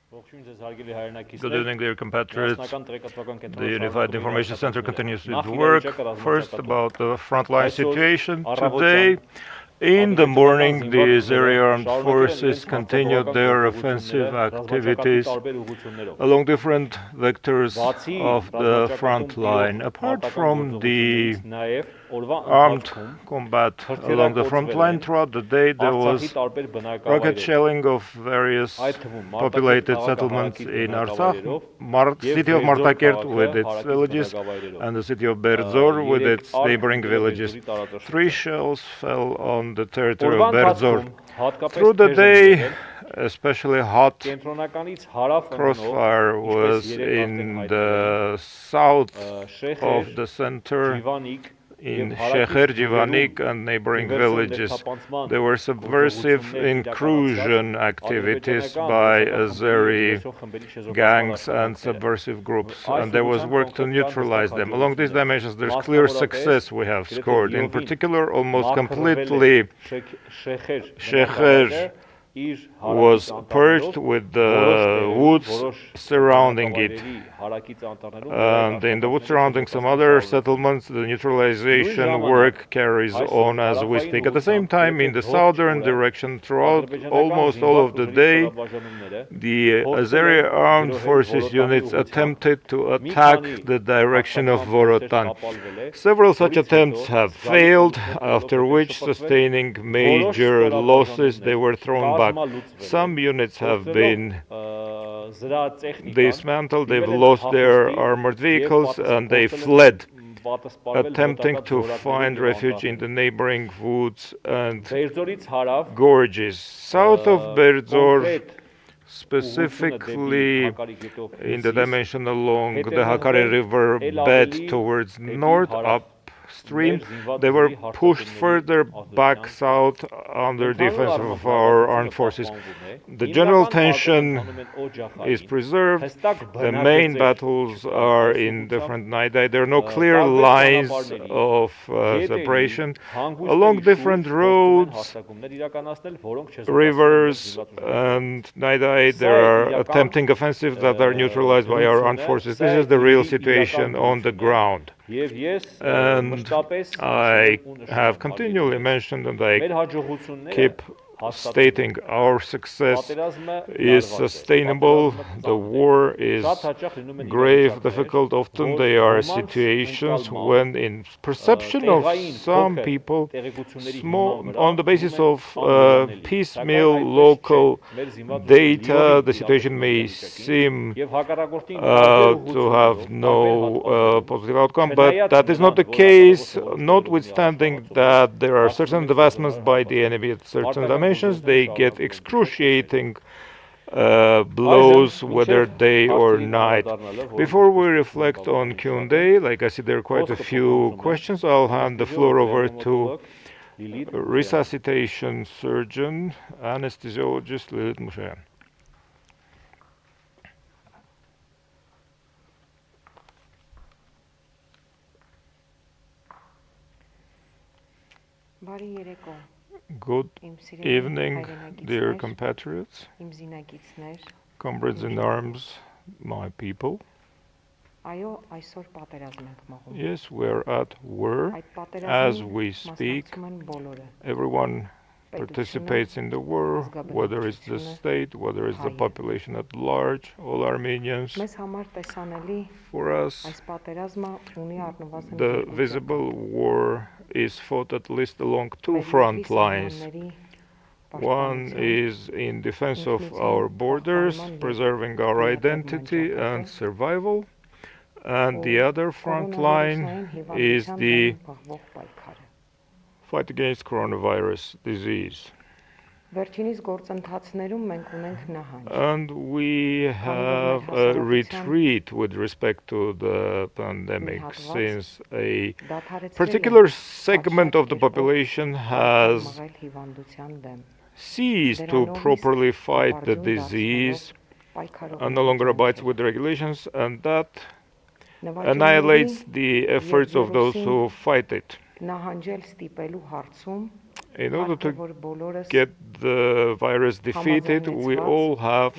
Good evening, dear compatriots. The Unified Information Center continues its work. First, about the frontline situation. Today, in the morning, the Azeri armed forces continued their offensive activities along different vectors of the front line. Apart from the armed combat along the front line, throughout the day there was rocket shelling of various populated settlements in Artsakh, city of Martakert with its villages, and the city of Berdzor with its neighboring villages. 3 shells fell on the territory of Berdzor. Through the day, especially hot, crossfire was in the south of the center, in Sheher, Jivanik and neighboring villages. There were subversive intrusion activities by Azeri gangs and subversive groups, and there was work to neutralize them. Along these dimensions, there's clear success we have scored. In particular, almost completely Sheher was purged with the woods surrounding it. And in the woods surrounding some other settlements, the neutralization work carries on as we speak. At the same time, in the southern direction, throughout almost all of the day, the Azeri armed forces units attempted to attack the direction of Vorotan. Several such attempts have failed, after which, sustaining major losses, they were thrown back. Some units have been dismantled, they've lost their armored vehicles, and they fled, attempting to find refuge in the neighboring woods and gorges. South of Berdzor, specifically in the dimension along the Hakkari River bed towards north, upstream, they were pushed further back south under defense of our armed forces. The general tension is preserved. The main battles are in different nidai. There are no clear lines of separation. Along different roads, rivers and nidai, there are attempting offensives that are neutralized by our armed forces. This is the real situation on the ground. And I have continually mentioned, and I keep stating, our success is sustainable. The war is grave, difficult. Often there are situations when, in perception of some people, on the basis of piecemeal local data, the situation may seem to have no positive outcome, but that is not the case, notwithstanding that there are certain advancements by the enemy at certain dimensions. They get excruciating blows, whether day or night. Before we reflect on Q&A, like I see there are quite a few questions, I'll hand the floor over to resuscitation surgeon, anesthesiologist Lilit Musaelyan. Good evening, dear compatriots, comrades in arms, my people. Yes, we're at war as we speak. Everyone participates in the war, whether it's the state, whether it's the population at large, all Armenians. For us, the visible war is fought at least along 2 front lines. One is in defense of our borders, preserving our identity and survival, and the other front line is the fight against coronavirus disease. And we have a retreat with respect to the pandemic, since a particular segment of the population has ceased to properly fight the disease and no longer abides with the regulations, and that annihilates the efforts of those who fight it. In order to get the virus defeated, we all have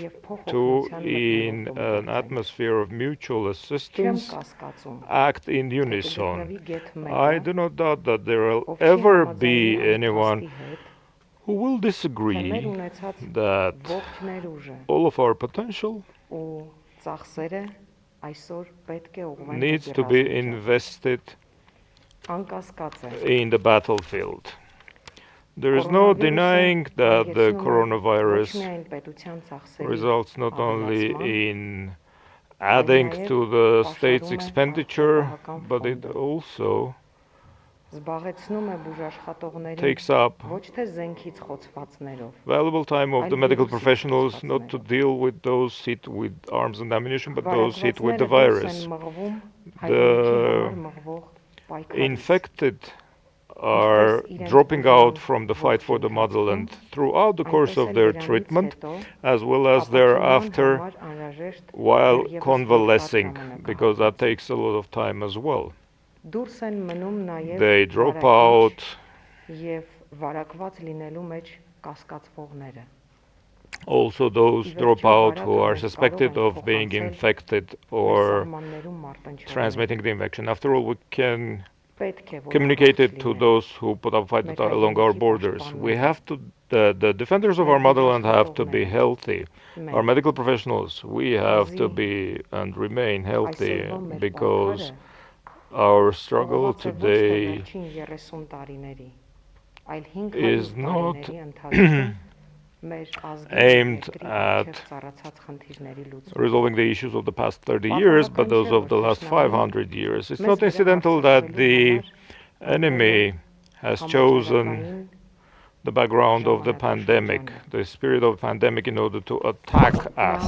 to, in an atmosphere of mutual assistance, act in unison. I do not doubt that there will ever be anyone who will disagree that all of our potential needs to be invested in the battlefield. There is no denying that the coronavirus results not only in adding to the state's expenditure, but it also takes up valuable time of the medical professionals not to deal with those hit with arms and ammunition, but those hit with the virus. The infected are dropping out from the fight for the motherland throughout the course of their treatment, as well as thereafter while convalescing, because that takes a lot of time as well. They drop out also those drop out who are suspected of being infected or transmitting the infection. After all, we can communicate it to those who put up fight along our borders. We have to, the defenders of our motherland have to be healthy. Our medical professionals, we have to be and remain healthy, because our struggle today is not aimed at resolving the issues of the past 30 years, but those of the last 500 years. It's not incidental that the enemy has chosen the background of the pandemic, the spirit of the pandemic, in order to attack us.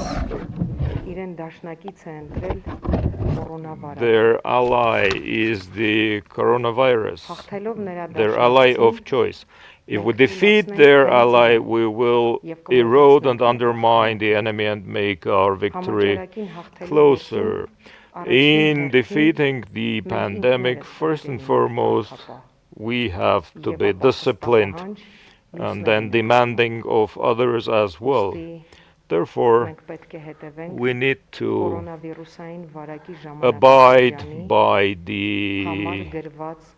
Their ally is the coronavirus, their ally of choice. If we defeat their ally, we will erode and undermine the enemy and make our victory closer. In defeating the pandemic, first and foremost, we have to be disciplined and then demanding of others as well. Therefore, we need to abide by the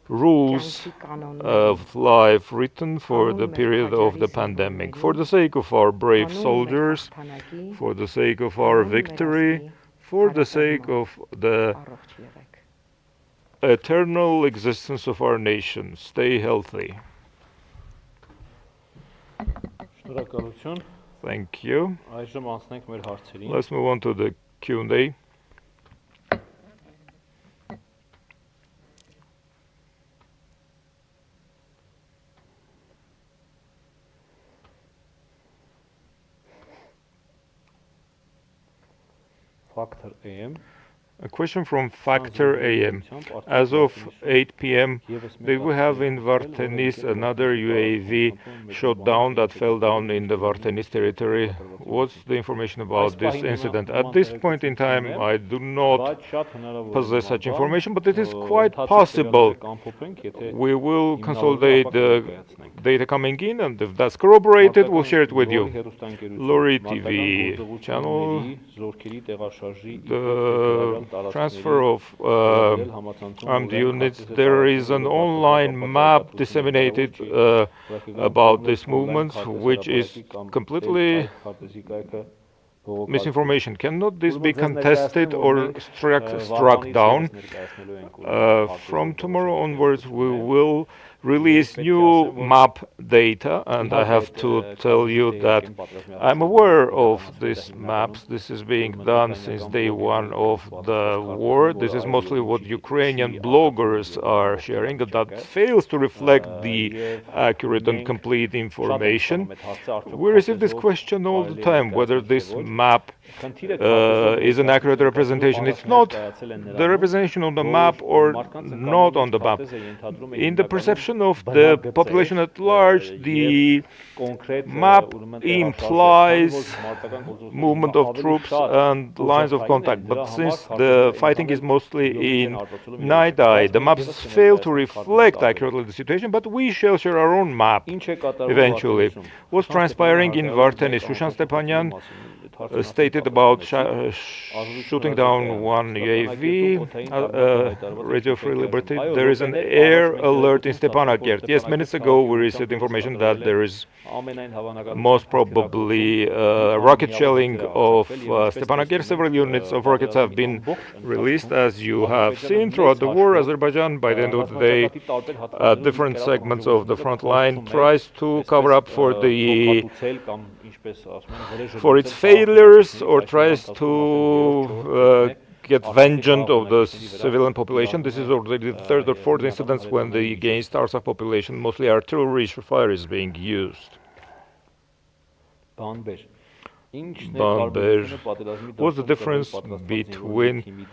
rules of life written for the period of the pandemic, for the sake of our brave soldiers, for the sake of our victory, for the sake of the eternal existence of our nation. Stay healthy. Thank you. Let's move on to the Q&A. Factor AM. A question from Factor AM. As of 8 p.m., did we have in Vardenis another UAV shot down that fell down in the Vardenis territory? What's the information about this incident? At this point in time, I do not possess such information, but it is quite possible. We will consolidate the data coming in, and if that's corroborated, we'll share it with you. Lori TV channel, the transfer of armed units. There is an online map disseminated about these movements, which is completely misinformation. Cannot this be contested or struck down? From tomorrow onwards, we will release new map data, and I have to tell you that I'm aware of these maps. This is being done since day one of the war. This is mostly what Ukrainian bloggers are sharing, and that fails to reflect the accurate and complete information. We receive this question all the time, whether this map is an accurate representation. It's not the representation on the map or not on the map. In the perception composition of the population at large, the map implies movement of troops and lines of contact, but since the fighting is mostly in night eye, the maps fail to reflect accurately the situation, but we shall share our own map eventually. What's transpiring in Varteni? Shushan Stepanyan stated about shooting down one UAV, Radio Free Liberty. There is an air alert in Stepanakert. Yes, minutes ago we received information that there is most probably rocket shelling of Stepanakert. Several units of rockets have been released, as you have seen throughout the war. Azerbaijan, by the end of the day, different segments of the front line tries to cover up for its failures, or tries to get vengeance of the civilian population. This is already the third or fourth incidents when the against Artsakh population, mostly artillery fire, is being used. What's the difference between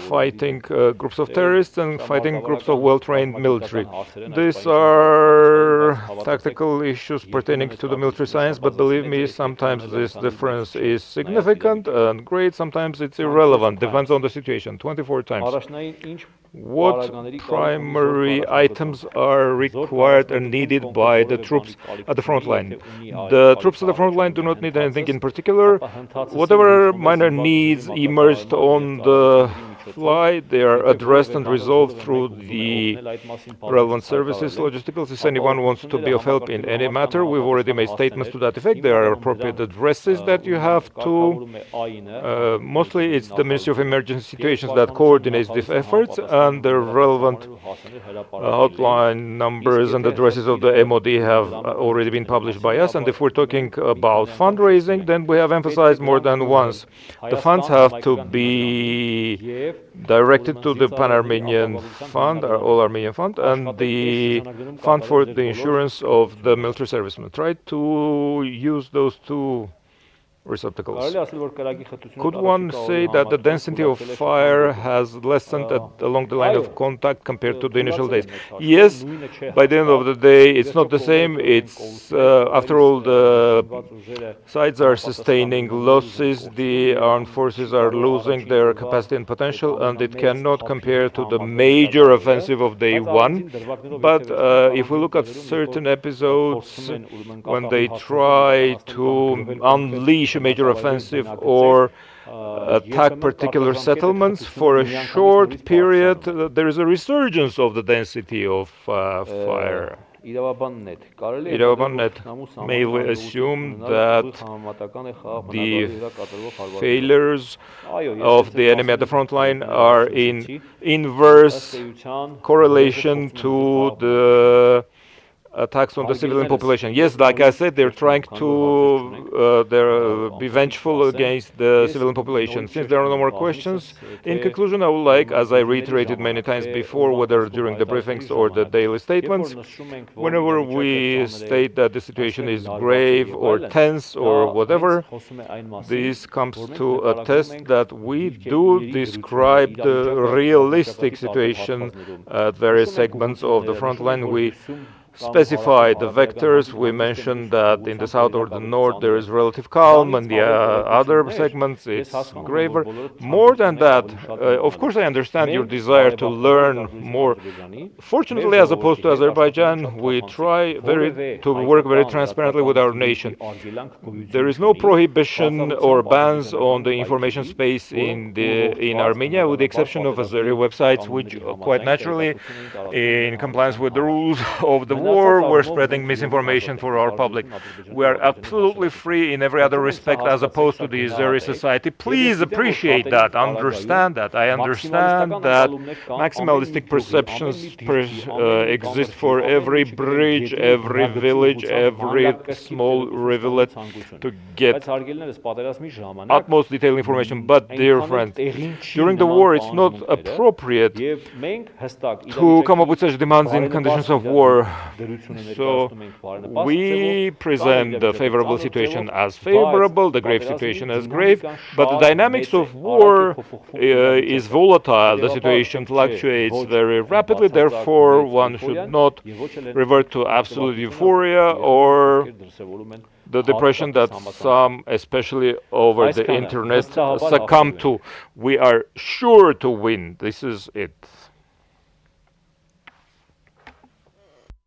fighting groups of terrorists and fighting groups of well-trained military? These are tactical issues pertaining to the military science, but believe me, sometimes this difference is significant and great, sometimes it's irrelevant, depends on the situation. 24 times. What primary items are required and needed by the troops at the front line? The troops at the front line do not need anything in particular. Whatever minor needs emerged on the fly, they are addressed and resolved through the relevant services, logisticals. If anyone wants to be of help in any matter, we've already made statements to that effect. There are appropriate addresses that you have to. Mostly it's the Ministry of Emergency Situations that coordinates these efforts, and the relevant outline numbers and addresses of the MOD have already been published by us. And if we're talking about fundraising, then we have emphasized more than once, the funds have to be directed to the Pan-Armenian Fund, or All-Armenian Fund, and the fund for the insurance of the military servicemen. Try to use those two receptacles. Could one say that the density of fire has lessened along the line of contact compared to the initial days? Yes, by the end of the day, it's not the same. It's after all, the sides are sustaining losses, the armed forces are losing their capacity and potential, and it cannot compare to the major offensive of day one. But if we look at certain episodes when they try to unleash a major offensive or attack particular settlements for a short period, there is a resurgence of the density of fire. Iravaban.net, may we assume that the failures of the enemy at the front line are in inverse correlation to the attacks on the civilian population? Yes, like I said, they're trying to be vengeful against the civilian population. Since there are no more questions, in conclusion, I would like, as I reiterated many times before, whether during the briefings or the daily statements, whenever we state that the situation is grave or tense or whatever, this comes to attest that we do describe the realistic situation at various segments of the front line. We specify the vectors. We mentioned that in the south or the north there is relative calm, and the other segments it's graver. More than that, of course I understand your desire to learn more. Fortunately, as opposed to Azerbaijan, we try to work very transparently with our nation. There is no prohibition or bans on the information space in Armenia, with the exception of Azeri websites, which quite naturally, in compliance with the rules of the war, we're spreading misinformation for our public. We are absolutely free in every other respect as opposed to the Azeri society. Please appreciate that, understand that. I understand that maximalistic perceptions exist for every bridge, every village, every small rivulet to get utmost detailed information. But, dear friends, during the war it's not appropriate to come up with such demands in conditions of war. So we present the favorable situation as favorable, the grave situation as grave, but the dynamics of war is volatile. The situation fluctuates very rapidly, therefore one should not revert to absolute euphoria or the depression that some, especially over the internet, succumb to. We are sure to win. This is it.